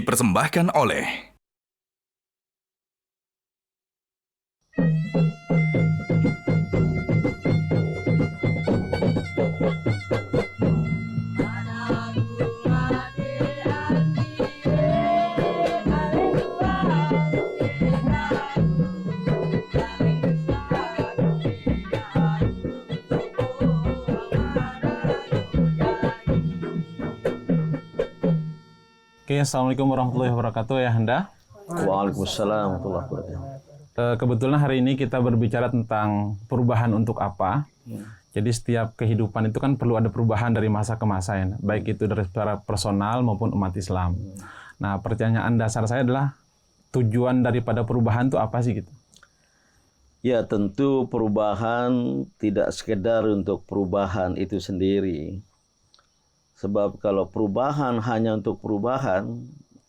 dipersembahkan oleh Oke, Assalamualaikum warahmatullahi wabarakatuh ya Handa. Waalaikumsalam warahmatullahi wabarakatuh. Kebetulan hari ini kita berbicara tentang perubahan untuk apa. Jadi setiap kehidupan itu kan perlu ada perubahan dari masa ke masa ya, baik itu dari secara personal maupun umat Islam. Nah, pertanyaan dasar saya adalah tujuan daripada perubahan itu apa sih gitu? Ya, tentu perubahan tidak sekedar untuk perubahan itu sendiri. Sebab kalau perubahan hanya untuk perubahan,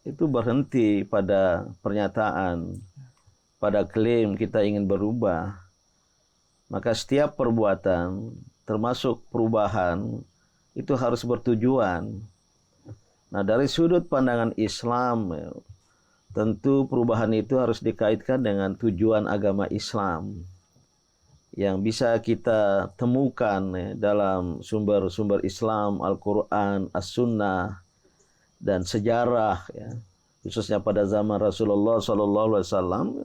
itu berhenti pada pernyataan, pada klaim kita ingin berubah. Maka setiap perbuatan, termasuk perubahan, itu harus bertujuan. Nah, dari sudut pandangan Islam, tentu perubahan itu harus dikaitkan dengan tujuan agama Islam yang bisa kita temukan dalam sumber-sumber Islam, Al-Quran, As-Sunnah, dan sejarah, ya, khususnya pada zaman Rasulullah SAW.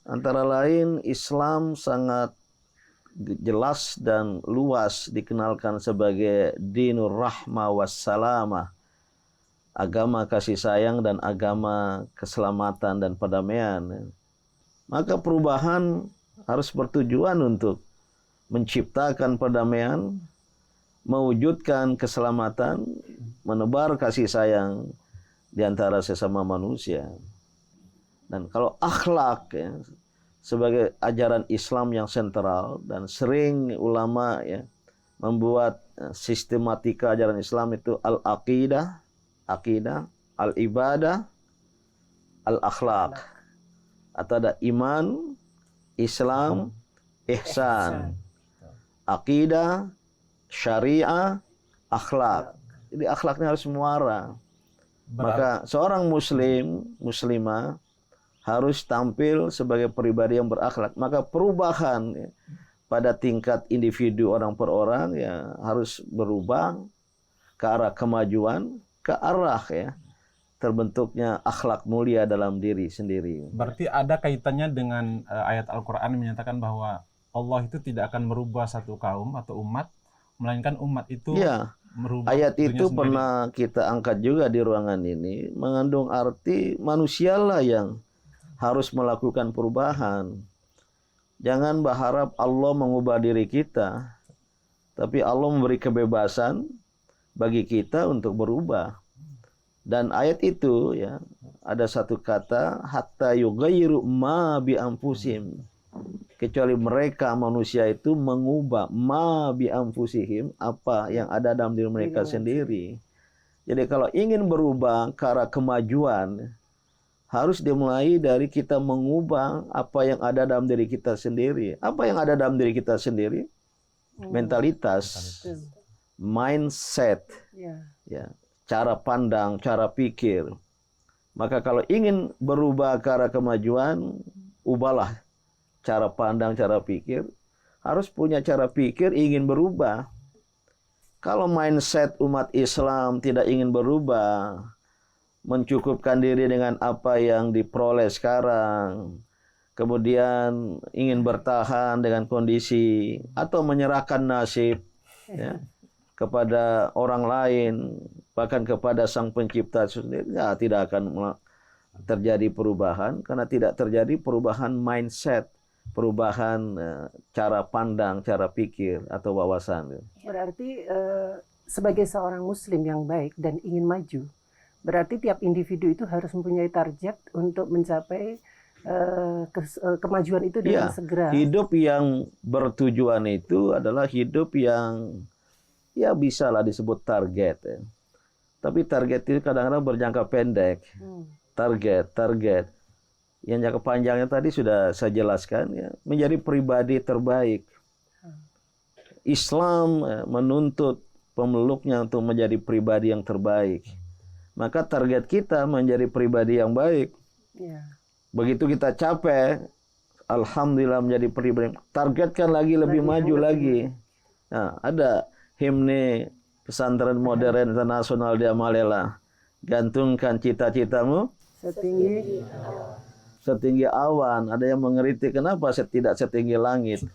Antara lain, Islam sangat jelas dan luas dikenalkan sebagai dinur rahmah wassalamah, agama kasih sayang dan agama keselamatan dan perdamaian. Maka perubahan harus bertujuan untuk menciptakan perdamaian, mewujudkan keselamatan, menebar kasih sayang di antara sesama manusia. Dan kalau akhlak, ya, sebagai ajaran Islam yang sentral, dan sering ulama membuat sistematika ajaran Islam itu al-aqidah, al-ibadah, al-akhlaq, atau ada iman, Islam, ihsan, akidah, syariah, akhlak. Jadi akhlaknya harus muara. Maka seorang muslimah harus tampil sebagai pribadi yang berakhlak. Maka perubahan pada tingkat individu orang per orang harus berubah ke arah kemajuan, ke arah terbentuknya akhlak mulia dalam diri sendiri. Berarti ada kaitannya dengan ayat Al-Quran yang menyatakan bahwa Allah itu tidak akan merubah satu kaum atau umat, melainkan umat itu merubah. Ayat itu pernah kita angkat juga di ruangan ini, mengandung arti manusialah yang harus melakukan perubahan. Jangan berharap Allah mengubah diri kita, tapi Allah memberi kebebasan bagi kita untuk berubah. Dan ayat itu ada satu kata, hatta yughayyiru ma bi anfusihim, kecuali mereka manusia itu mengubah ma bi anfusihim, apa yang ada dalam diri mereka sendiri. Jadi kalau ingin berubah ke arah kemajuan, harus dimulai dari kita mengubah apa yang ada dalam diri kita sendiri. Apa yang ada dalam diri kita sendiri? Mentalitas, mindset, cara pandang, cara pikir. Maka kalau ingin berubah ke arah kemajuan, ubahlah cara pandang, cara pikir. Harus punya cara pikir ingin berubah. Kalau mindset umat Islam tidak ingin berubah, mencukupkan diri dengan apa yang diperoleh sekarang, kemudian ingin bertahan dengan kondisi, atau menyerahkan nasib kepada orang lain, bahkan kepada Sang Pencipta sendiri, tidak akan terjadi perubahan, karena tidak terjadi perubahan mindset, perubahan cara pandang, cara pikir atau wawasan. Berarti sebagai seorang muslim yang baik dan ingin maju, berarti tiap individu itu harus mempunyai target untuk mencapai kemajuan itu dengan segera. Hidup yang bertujuan itu adalah hidup yang bisalah disebut target. Tapi target itu kadang-kadang berjangka pendek. Target. Yang jangka panjangnya tadi sudah saya jelaskan, menjadi pribadi terbaik. Islam menuntut pemeluknya untuk menjadi pribadi yang terbaik. maka target kita menjadi pribadi yang baik. Ya. Begitu kita capek, alhamdulillah menjadi pribadi, targetkan lagi lebih maju lagi. Nah, ada himne pesantren modern internasional di Amalela. Gantungkan cita-citamu setinggi awan. Ada yang mengkritik kenapa tidak setinggi langit.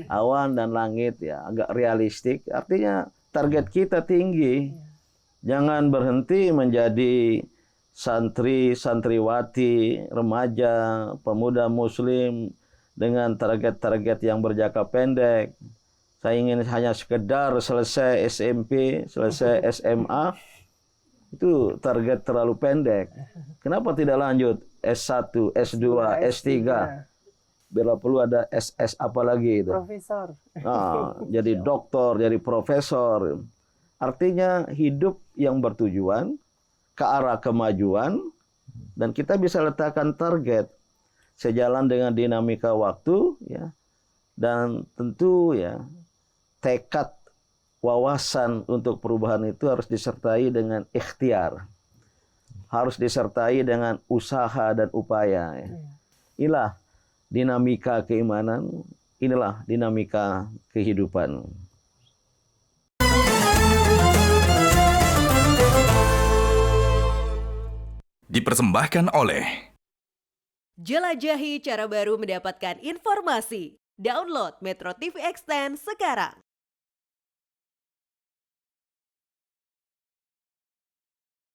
Awan dan langit ya agak realistik. Artinya target kita tinggi. Jangan berhenti menjadi santri, santriwati, remaja, pemuda muslim dengan target-target yang berjangka pendek. Saya ingin hanya sekedar selesai SMP, selesai SMA. Itu target terlalu pendek. Kenapa tidak lanjut S1, S2, S3? Bila perlu ada SS apa lagi itu? Profesor. Nah, jadi doktor, jadi profesor. Artinya hidup yang bertujuan ke arah kemajuan, dan kita bisa letakkan target sejalan dengan dinamika waktu, ya, dan tentu ya tekad wawasan untuk perubahan itu harus disertai dengan ikhtiar, harus disertai dengan usaha dan upaya. Ya. Inilah dinamika keimanan, inilah dinamika kehidupan. Dipersembahkan oleh Jelajahi cara baru mendapatkan informasi. Download Metro TV Extend sekarang.